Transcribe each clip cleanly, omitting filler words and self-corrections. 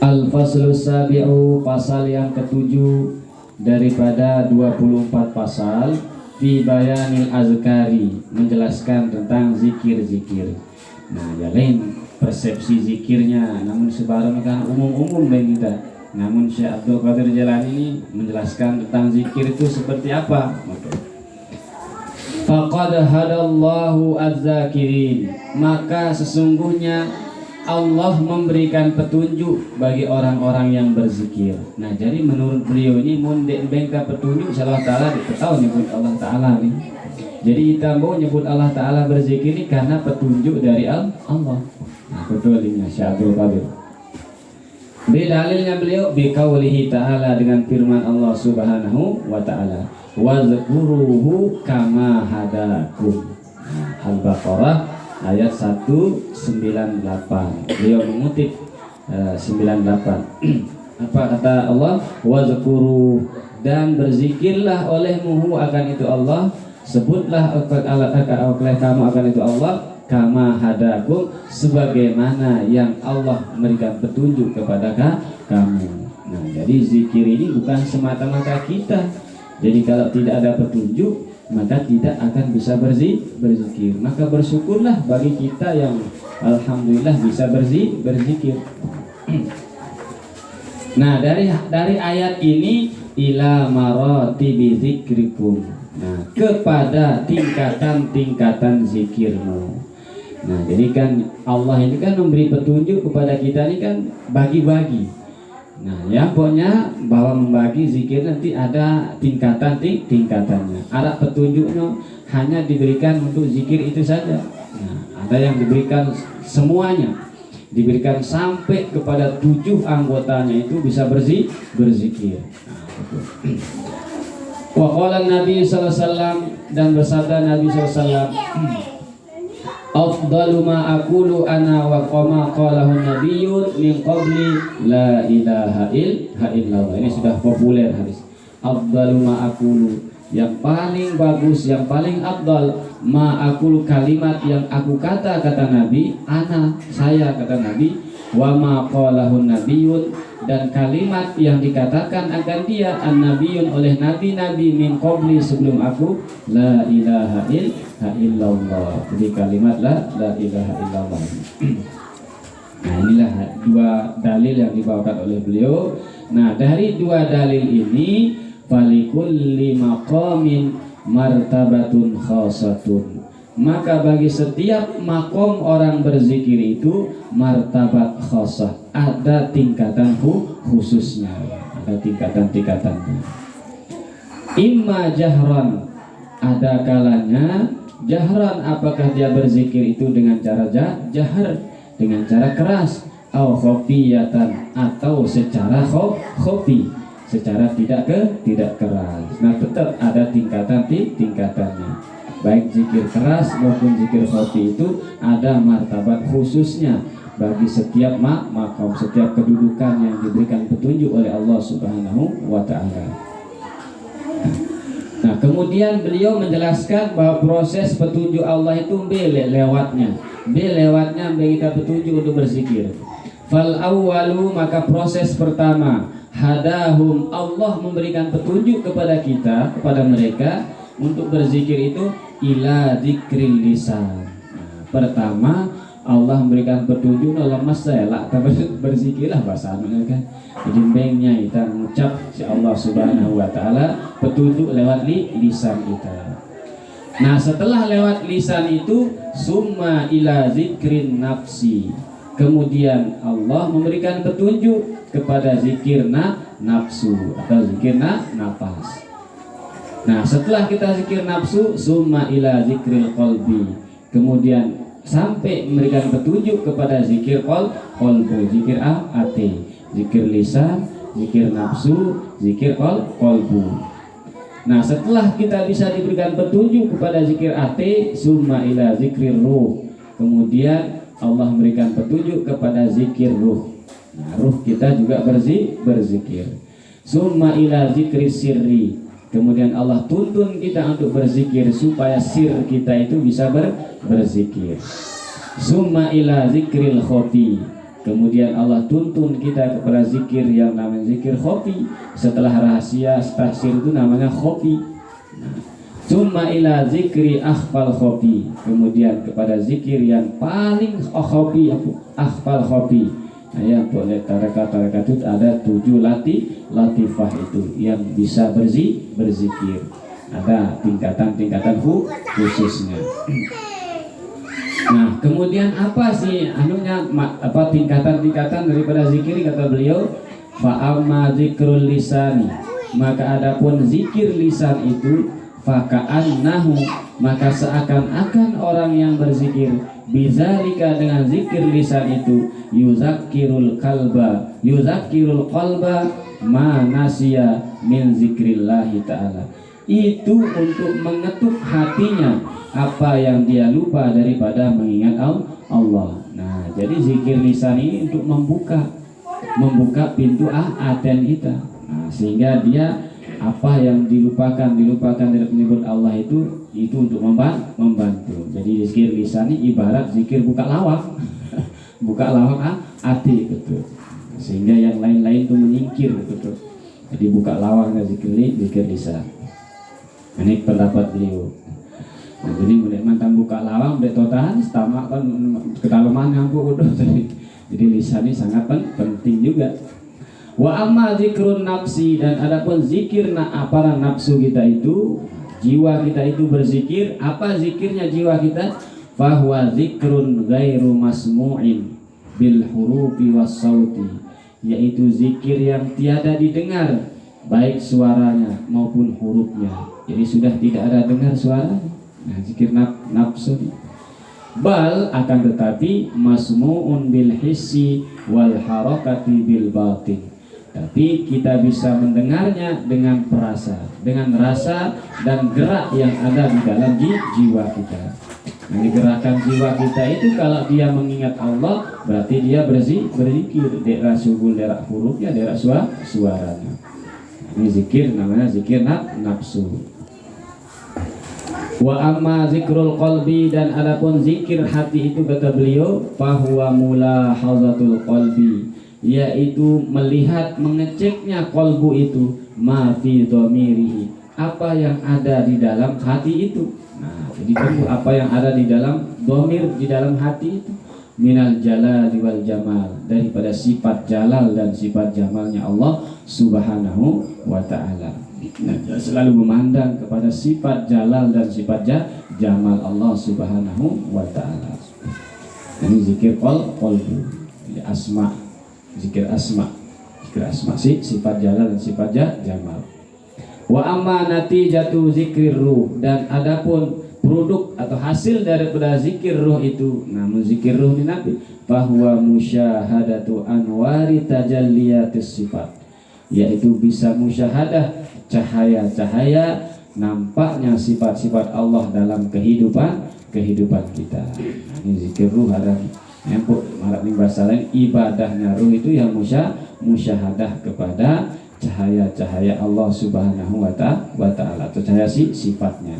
Al-Faslu Sabi'u, pasal yang ketujuh daripada 24 pasal, fi bayanil azkari, menjelaskan tentang zikir-zikir. Nah, ya lain persepsi zikirnya, namun sebarang kan umum-umum bagi kita. Namun Syekh Abdul Qadir Jailani ini menjelaskan tentang zikir itu seperti apa. Faqad hadallahu az-zakirin, maka sesungguhnya Allah memberikan petunjuk bagi orang-orang yang berzikir. Nah, jadi menurut beliau ini mundek bengka petunjuk Allah Ta'ala diketahui nyebut Allah Ta'ala nih. Jadi kita mau nyebut Allah Ta'ala berzikir ini karena petunjuk dari Allah. Nah, betul ini Syekh Abdul Qadir. Dalilnya beliau biqaulihi ta'ala, dengan firman Allah Subhanahu wa ta'ala, wazkuruhu kama hadakum. Al-Baqarah ayat 198. Beliau mengutip 98. Apa kata Allah? Wazkuru, dan berzikirlah olehmu akan itu Allah, sebutlah oleh kamu akan itu Allah, kama hadakum, sebagaimana yang Allah memberikan petunjuk kepada kamu. Nah, jadi zikir ini bukan semata-mata kita. Jadi kalau tidak ada petunjuk, maka tidak akan bisa berzikir. Maka bersyukurlah bagi kita yang alhamdulillah bisa berzikir. Nah, dari ayat ini ila maratibi zikrikum. Nah, kepada tingkatan-tingkatan zikirmu. Nah, jadi kan Allah ini kan memberi petunjuk kepada kita ini kan bagi-bagi. Nah, ya pokoknya bahwa membagi zikir nanti ada tingkatannya. Arah petunjuknya hanya diberikan untuk zikir itu saja. Nah, ada yang diberikan semuanya, diberikan sampai kepada 7 anggotanya itu bisa berzikir. Nah, itu. Wa qala Nabi sallallahu alaihi wasallam, dan bersabda Nabi sallallahu alaihi wasallam, afdalu ma aqulu ana wa qama qalahu nabiyyun min qabli la ilaha illallah. Ini sudah populer hadis. Afdalu ma aqulu, yang paling bagus, yang paling afdal, ma aqulu, kalimat yang aku kata Nabi, ana, saya kata Nabi, wa ma qalahu nabiyyun, dan kalimat yang dikatakan akan dia an-nabiyyun oleh nabi-nabi min qabli, sebelum aku, la ilaha illallah. Jadi kalimat la ilaha illallah. Nah, inilah 2 dalil yang dibawakan oleh beliau. Nah, dari 2 dalil ini, falikulli maqamin martabatun khasatun, maka bagi setiap makom orang berzikir itu martabat khasah, ada tingkatan khususnya, ada tingkatan-tingkatannya. Imma jahran, ada kalanya jahran, apakah dia berzikir itu dengan cara jahar, dengan cara keras, au khafiyatan, atau secara khafi, secara tidak keras. Nah, tetap ada tingkatannya. Baik zikir keras maupun zikir khafi itu ada martabat khususnya bagi setiap makom, setiap kedudukan yang diberikan petunjuk oleh Allah Subhanahu wa ta'ala. Nah, kemudian beliau menjelaskan bahwa proses petunjuk Allah itu lewatnya kita petunjuk untuk berzikir. Fal awwalu, maka proses pertama, hadahum, Allah memberikan petunjuk kepada kita, kepada mereka untuk berzikir itu ila dzikril lisan. Nah, pertama Allah memberikan petunjuk dalam masalah berzikirlah bahasa kan. Jadi bengnya kita mengucap si Allah Subhanahu wa taala petunjuk lewat lisan kita. Nah, setelah lewat lisan itu summa ila zikrin nafsi. Kemudian Allah memberikan petunjuk kepada zikir nafsu atau zikir nafas. Nah, setelah kita zikir nafsu, summa ila zikril qalbi. Kemudian sampai memberikan petunjuk kepada zikir qalbu, zikir hati, zikir lisan, zikir nafsu, zikir qalbu. Nah, setelah kita bisa diberikan petunjuk kepada zikir hati, summa ila zikrir ruh. Kemudian Allah memberikan petunjuk kepada zikir ruh. Nah, ruh kita juga berzikir. Summa ila zikri sirri. Kemudian Allah tuntun kita untuk berzikir supaya sir kita itu bisa berzikir. Summa ila zikril khofi. Kemudian Allah tuntun kita kepada zikir yang namanya zikir khofi. Setelah rahasia, setelah sir itu namanya khofi. Summa ila zikri akhfal khofi. Kemudian kepada zikir yang paling khofi, akhfal khofi. Nah, yang boleh tarekat itu ada 7 latifah itu yang bisa berzikir. Ada tingkatan-tingkatan khususnya. Nah, kemudian apa sih tingkatan-tingkatan daripada zikir, kata beliau? Fa amma zikrul lisani, maka adapun zikir lisan itu faka'annahu, maka seakan-akan orang yang berzikir bizalika dengan zikir lisan itu yuzakkirul qalba ma nasiya min zikrillahi ta'ala, itu untuk mengetuk hatinya apa yang dia lupa daripada mengingat Allah. Nah, jadi zikir lisan ini untuk membuka pintu aten kita. Nah, sehingga dia apa yang dilupakan dari menyebut Allah itu untuk membantu. Jadi zikir lisan ini ibarat zikir buka lawang, buka lawang hati, betul. Sehingga yang lain-lain itu menyingkir, betul. Jadi buka lawang zikir lisan. Ini pendapat beliau. Nah, jadi mulai mantan buka lawang, udah total, tamak kan kedalaman ngampuk udah. Jadi lisan ini sangat penting juga. Wa amma zikrun nafsi, dan adapun zikir para nafsu kita itu, jiwa kita itu berzikir. Apa zikirnya jiwa kita? Fahuwa zikrun ghairu masmu'in bil hurufi was sauti, yaitu zikir yang tiada didengar baik suaranya maupun hurufnya. Jadi sudah tidak ada dengar suara. Nah, zikir nafsu. Bal akan tetapi masmu'un bil hissi wal harakati bil batin. Tapi kita bisa mendengarnya dengan perasa, dengan rasa dan gerak yang ada di dalam jiwa kita. Nah, gerakan jiwa kita itu kalau dia mengingat Allah, berarti dia berzikir, daerah subul, daerah hurufnya, daerah suaranya. Ini zikir, namanya zikir nafsu. Wa amma zikrul qalbi, dan adapun zikir hati itu, kata beliau, fahuwa mulahazatul qalbi, yaitu melihat, mengeceknya kolbu itu, ma fi dhamirihi, apa yang ada di dalam hati itu. Nah, jadi tunggu apa yang ada di dalam dhamir, di dalam hati itu, minal jalal wal jamal, daripada sifat jalal dan sifat jamalnya Allah subhanahu wa ta'ala. Nah, selalu memandang kepada sifat jalal dan sifat jamal Allah subhanahu wa ta'ala. Ini zikir qalbu, asma, zikir asma sih, sifat jalal dan sifat jamal. Wa amma natijatu zikrir ruh, dan adapun produk atau hasil daripada zikir ruh itu, namun zikir ruh ini Nabi, bahwa musyahadatu anwari tajalliyatis sifat, yaitu bisa musyahadah cahaya-cahaya nampaknya sifat-sifat Allah dalam kehidupan kita. Nah, ini zikir ruh ada empuk marak bahasa lain, ibadahnya ruh itu yang musyahadah kepada cahaya-cahaya Allah subhanahu wa ta'ala, atau cahaya sifatnya.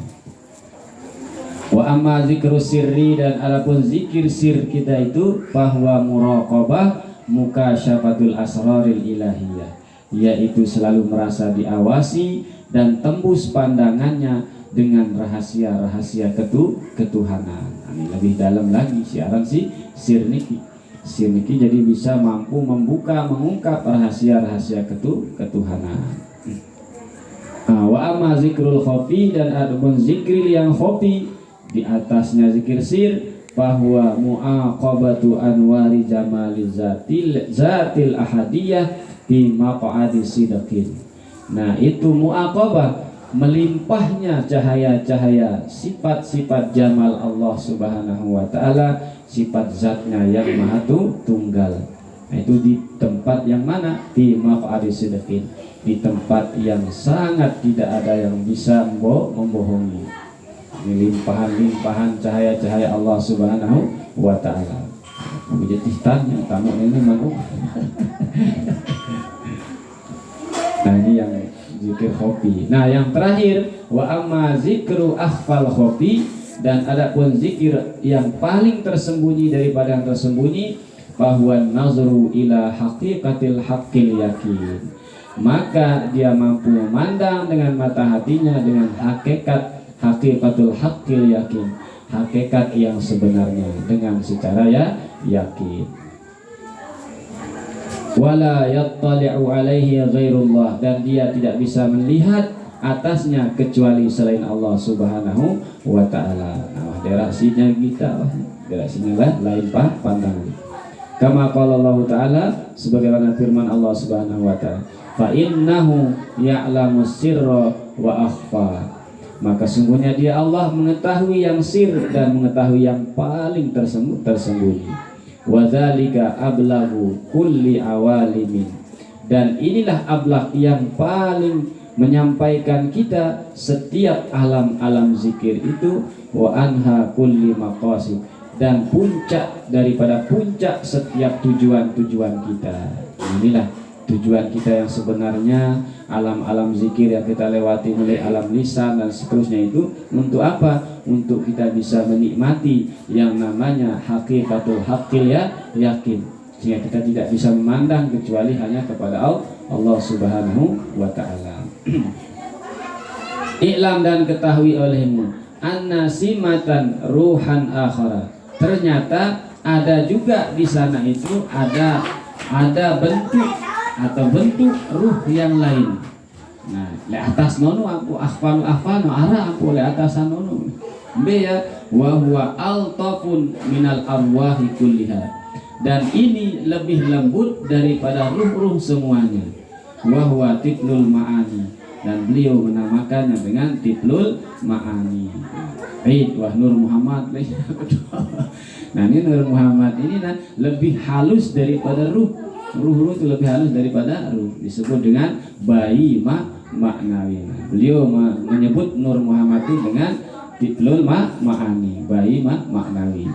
Wa amma zikru sirri, dan adapun zikir sir kita itu, bahwa muraqabah mukasyafatul asraril ilahiyah, yaitu selalu merasa diawasi dan tembus pandangannya dengan rahasia-rahasia ketuhanan. Ini lebih dalam lagi siaran sir niki jadi bisa mampu mengungkap rahasia-rahasia ketuhanan. Wa amma zikrul khofi, dan adapun zikir yang khofi, di atasnya zikir sir, bahwa muaqabatu anwari jamali zatil ahadiyah di maq'adi sidqin. Nah, itu muaqabah, melimpahnya cahaya-cahaya sifat-sifat jamal Allah subhanahu wa ta'ala, sifat zatnya yang maha tunggal. Nah, itu di tempat yang mana? Di maq'adi sidqin, di tempat yang sangat tidak ada yang bisa membohongi. Ini limpahan cahaya-cahaya Allah subhanahu wa ta'ala. Menjadi tanya tamu ini mau. Nah, ini yang zikir khafi. Nah, yang terakhir wa amma zikru akhfal khafi, dan adapun zikir yang paling tersembunyi daripada yang tersembunyi, bahwa nazru ila haqiqatil haqqil yakin, maka dia mampu memandang dengan mata hatinya dengan haqiqatul haqqil yakin, hakikat yang sebenarnya dengan secara yakin. Wala yattali'u alaihi ghairullah, dan dia tidak bisa melihat atasnya kecuali selain Allah Subhanahu wa ta'ala. Nah, direksinya kita, direksinya lain pandangan. Kama qala Allah ta'ala, sebagaimana firman Allah Subhanahu wa ta'ala, fa innahu ya'lamu sirra wa akhfa, maka sungguhnya dia Allah mengetahui yang sir dan mengetahui yang paling tersembunyi. Wa dzalika ablagu kulli awalimin, dan inilah ablaq yang paling menyampaikan kita setiap alam-alam zikir itu, wa anha kulli maqasid, dan puncak daripada puncak setiap tujuan-tujuan kita. Inilah tujuan kita yang sebenarnya, alam-alam zikir yang kita lewati mulai alam lisan dan seterusnya itu untuk apa? Untuk kita bisa menikmati yang namanya haqiqatul haqqil yakin, sehingga kita tidak bisa memandang kecuali hanya kepada Allah Subhanahu wa ta'ala. I'lam, dan ketahui olehmu, anna simatan ruhan akhara, ternyata ada juga di sana itu ada bentuk atau bentuk ruh yang lain. Nah, le atas nono aku akhfanu ara aku le atas nono. B ya, wa huwa altafun minal arwahi kulliha, dan ini lebih lembut daripada ruh-ruh semuanya. Wa huwa titlul ma'ani, dan beliau menamakannya dengan titlul ma'ani. Baik, wah Nur Muhammad. Nah, ini Nur Muhammad ini lebih halus daripada ruh. Ruh itu lebih halus daripada ruh, disebut dengan bayi maknawi. Beliau menyebut Nur Muhammad itu dengan titlul ma'ani, bayi maknawi.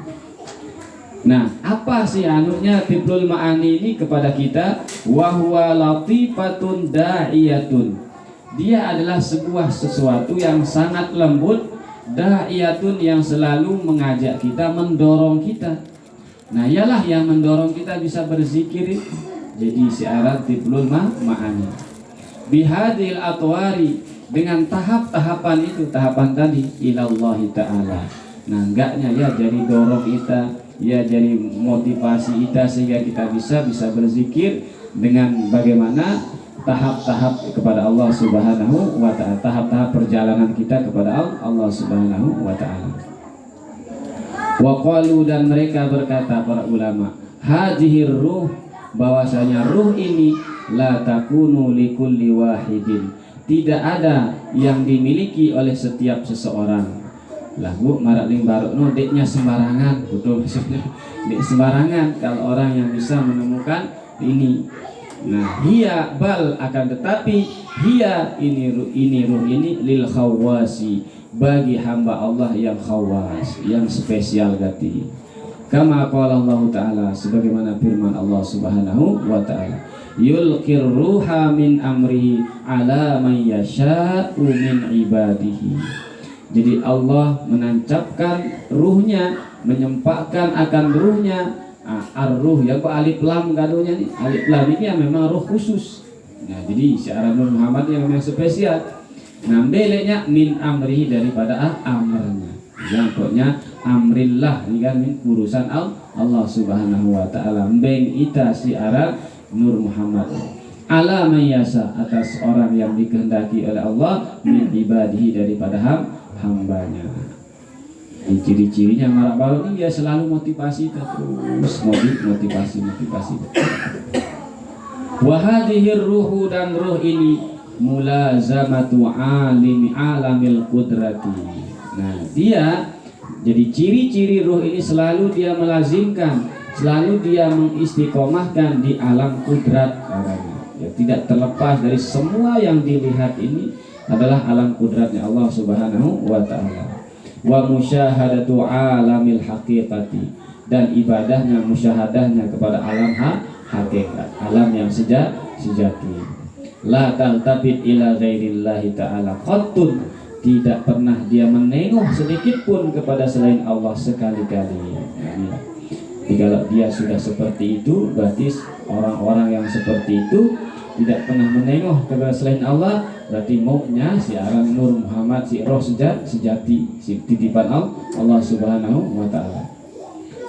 Nah, apa sih anunya titlul ma'ani ini kepada kita? Wa huwa latifatun da'iyatun, dia adalah sebuah sesuatu yang sangat lembut, da'iyatun, yang selalu mengajak kita, mendorong kita. Nah, ialah yang mendorong kita bisa berzikir. Jadi syarat titlul ma'ani bihadil atwari, dengan tahap-tahapan itu, tahapan tadi ilallahi ta'ala. Nah, enggaknya ya jadi dorong kita, ya jadi motivasi kita, sehingga kita bisa berzikir dengan bagaimana tahap-tahap kepada Allah Subhanahu wa ta'ala, tahap-tahap perjalanan kita kepada Allah Subhanahu wa ta'ala. Wa qalu, dan mereka berkata para ulama, hadhir ruh, bahwasanya ruh ini la takunu likulli wahidin, tidak ada yang dimiliki oleh setiap seseorang. Lah bu, marakling barokno deknya sembarangan, betul maksudnya dek sembarangan kalau orang yang bisa menemukan ini. Nah, hiya bal, akan tetapi hiya ini ruh ini lil khawasi, bagi hamba Allah yang khawas, yang spesial gati. Kama qala Allah ta'ala, sebagaimana firman Allah Subhanahu wa ta'ala, yulqir ruha min amrihi ala man yasha'u min ibadihi. Jadi Allah menancapkan ruhnya, menyempakkan akan ruhnya. Ar-ruh ya kok alif lam gadunya nih. Alif lam ini yang memang ruh khusus. Nah, jadi syarat Nur Muhammad yang memang spesial. Nah, beleknya min amrihi, daripada amrnya. Yang pokoknya amrillah, ini kan urusan Allah Subhanahu wa ta'ala. Mbeng ita syarat Nur Muhammad ala mayasa, atas orang yang dikehendaki oleh Allah, min ibadihi, daripada hambanya. Ciri-cirinya marak baru ini, dia selalu motivasi terus, motivasi. Wa hadhir ruhu, dan ruh ini mulazamatu alamil qudrati. Nah, dia jadi ciri-ciri ruh ini selalu dia melazimkan, selalu dia mengistiqomahkan di alam kudrat. Ya, tidak terlepas dari semua yang dilihat ini adalah alam kudratnya Allah Subhanahu wa ta'ala. Wa musyahadatu alamil haqiqati, dan ibadahnya, musyahadahnya kepada alam hakikat, alam yang sejati. la taltabit ila ghairillahi ta'ala qattun, tidak pernah dia menengok sedikit pun kepada selain Allah sekali-kali. Jadi kalau dia sudah seperti itu, berarti orang-orang yang seperti itu tidak pernah menengok kepada selain Allah, berarti maunya si Aram Nur Muhammad, si roh sejati, si titipan Allah Subhanahu wa ta'ala.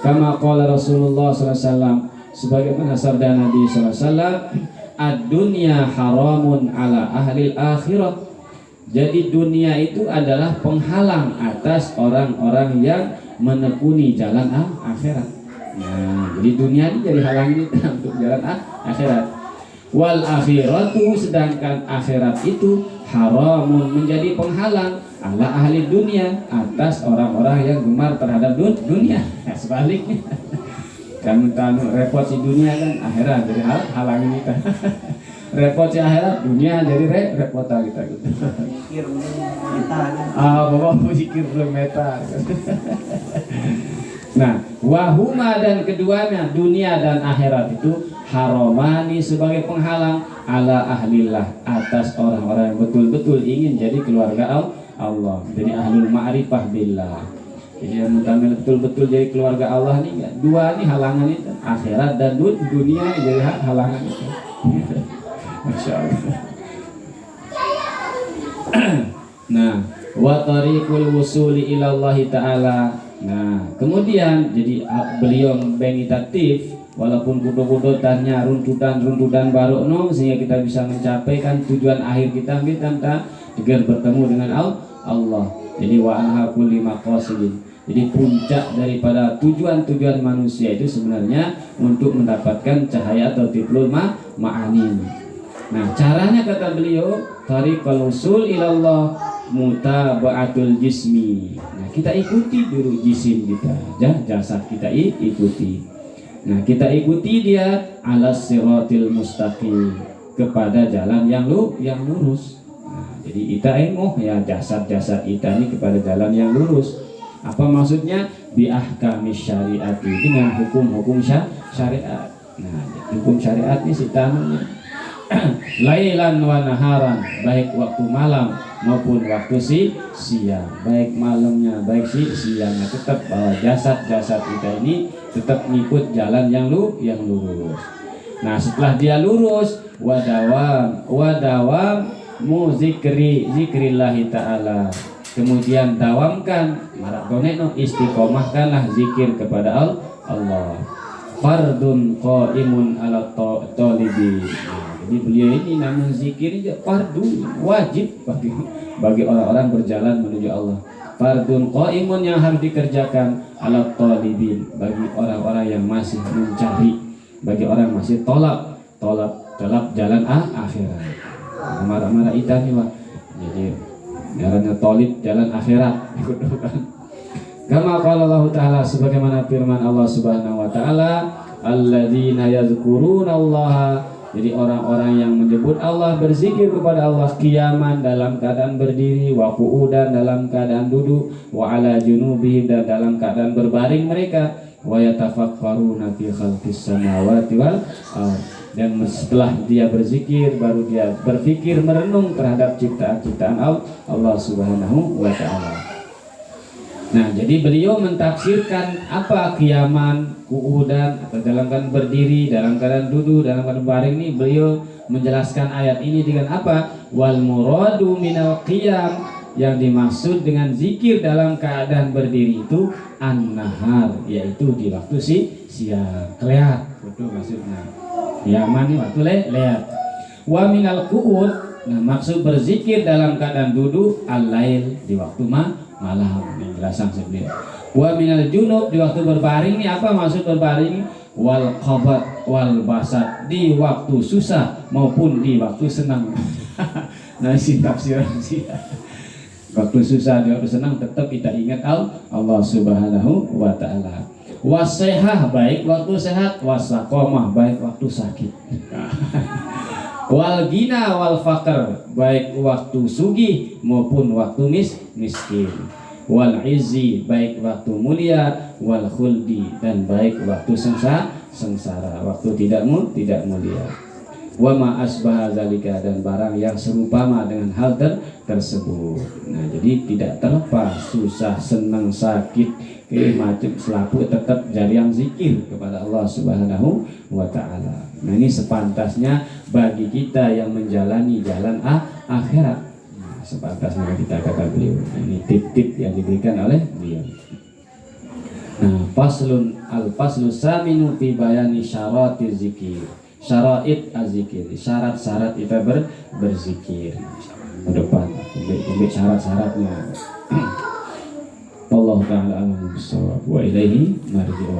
Kama qala Rasulullah sallallahu alaihi wasallam, sebagaimana sabda Nabi sallallahu alaihi wasallam, ad-dunya haramun ala ahli akhirah. Jadi dunia itu adalah penghalang atas orang-orang yang menekuni jalan akhirat. Nah, jadi dunia ini jadi halang kita untuk jalan akhirat. Wal akhiratu, sedangkan akhirat itu haramun, menjadi penghalang ala ahli dunia, atas orang-orang yang gemar terhadap dunia. Nah, sebaliknya. Kamu repot si dunia kan akhirat jadi halangi kita. Repot si akhirat, dunia jadi repot kita gitu. Pikir meta kan. Bapak pikir belum meta. Nah, wahuma, dan keduanya dunia dan akhirat itu haramani, sebagai penghalang ala ahlillah, atas orang-orang yang betul-betul ingin jadi keluarga Allah, jadi ahlul ma'rifah billah. Jadi yang mutamil betul-betul jadi keluarga Allah nih, dua nih halangan itu, akhirat dan dunia jadi halangan itu. Masya Allah. Nah, wa tariqul wusuli ila Allah ta'ala. Nah, kemudian jadi beliau membenitatif, walaupun kudo-kudo-tannya runtutan baru sehingga kita bisa mencapai kan tujuan akhir kita agar bertemu dengan Allah. Jadi wa anha kulli maqasidin. Jadi puncak daripada tujuan-tujuan manusia itu sebenarnya untuk mendapatkan cahaya atau tiplul ma'ani. Nah, caranya kata beliau, tariqul usul ilallah mutaba'atul jismi. Nah, kita ikuti dulu jisim kita, jasad kita ikuti. Nah, kita ikuti dia alas siratil mustaqim, kepada jalan yang lurus. Nah, jadi kita ya jasad-jasad kita ini kepada jalan yang lurus. Apa maksudnya? Bi ahkamis syariati, dengan hukum-hukum syariat. Nah, hukum syariat ini sitamanya lailan wa naharan, baik waktu malam maupun waktu siang, baik malamnya baik siangnya, tetap bahwa jasad-jasad kita ini tetap ngikut jalan yang lurus. Nah, setelah dia lurus, wadawam zikrillahi ta'ala, kemudian dawamkan maratoneno, istiqomahkanlah zikir kepada Allah. Fardun qaimun ala talibi. Jadi beliau ini namun zikir fardu, wajib bagi orang-orang berjalan menuju Allah. Fardun qaimun, yang harus dikerjakan ala talibin, bagi orang-orang yang masih mencari, bagi orang yang masih tolak jalan akhirat. Marah-marah itu nih, Pak. Jadi jalannya talib, jalan akhirat. Kama qala Allah Ta'ala, sebagaimana firman Allah Subhanahu wa ta'ala, alladzina yadhkurunallaha, jadi orang-orang yang menyebut Allah, berzikir kepada Allah, qiyaman, dalam keadaan berdiri, wa qu'udan, dalam keadaan duduk, wa ala junubihim, dan dalam keadaan berbaring mereka, wa yatafakkaruna fi khalqis samawati wal ardh, dan setelah dia berzikir baru dia berpikir, merenung terhadap ciptaan-ciptaan Allah Subhanahu wa ta'ala. Nah, jadi beliau mentafsirkan apa qiyaman, qu'udan, atau dalam keadaan berdiri, dalam keadaan duduk, dalam keadaan baring ini. Beliau menjelaskan ayat ini dengan apa? Wal muradu minal qiyam, yang dimaksud dengan zikir dalam keadaan berdiri itu an-nahar, yaitu di waktu siang, kelihat, itu maksudnya. Qiyaman ini waktu lihat. Wa minal qu'ud, nah maksud berzikir dalam keadaan duduk, al-lail, di waktu malam. Ini jelasan sebelum. Wa minal junub, di waktu berbaring ini apa maksud berbaring? Wal qabat wal basat, di waktu susah maupun di waktu senang. Nah, si tafsiran sih. Waktu susah, di waktu senang tetap kita ingat Allah Subhanahu wa ta'ala. Wasehah, baik waktu sehat, wasaqomah, baik waktu sakit. Wal gina wal fakr, baik waktu sugih maupun waktu miskin. Wal izzi, baik waktu mulia, wal khuldi, dan baik waktu sengsara, waktu tidak mulia. wa ma asbaha zalika, dan barang yang serupama dengan hal tersebut. Nah, jadi tidak terlepas susah, senang, sakit, macam selaku tetap jadi yang zikir kepada Allah Subhanahu wa taala. Nah, ini sepantasnya bagi kita yang menjalani jalan akhirat. Nah, sepantasnya kita, kata beliau. Nah, ini tip-tip yang diberikan oleh beliau. Nah, al-faslu saminu fi bayani syaratiz zikir. Syara'id az-zikir, syarat-syarat kita berzikir. Ke depan ambil syarat-syaratnya. Allah taala alam bisawab wa ilaihi marji'ul